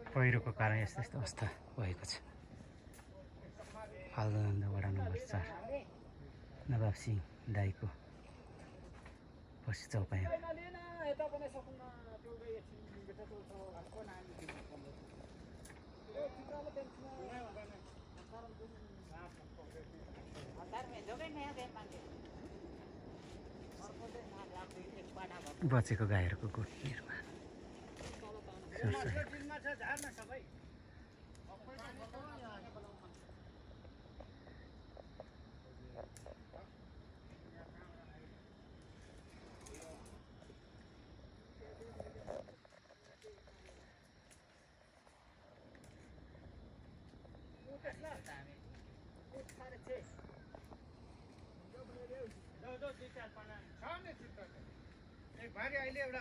पहिरोको कारण यस्तो यस्तो अवस्था भएको छ। फाल्दो वडा नम्बर 4 नवाब सिंह दाईको पछि चौपाया। बचेको गाईहरूको गोठ निर्माण एक भारी अहिले एउटा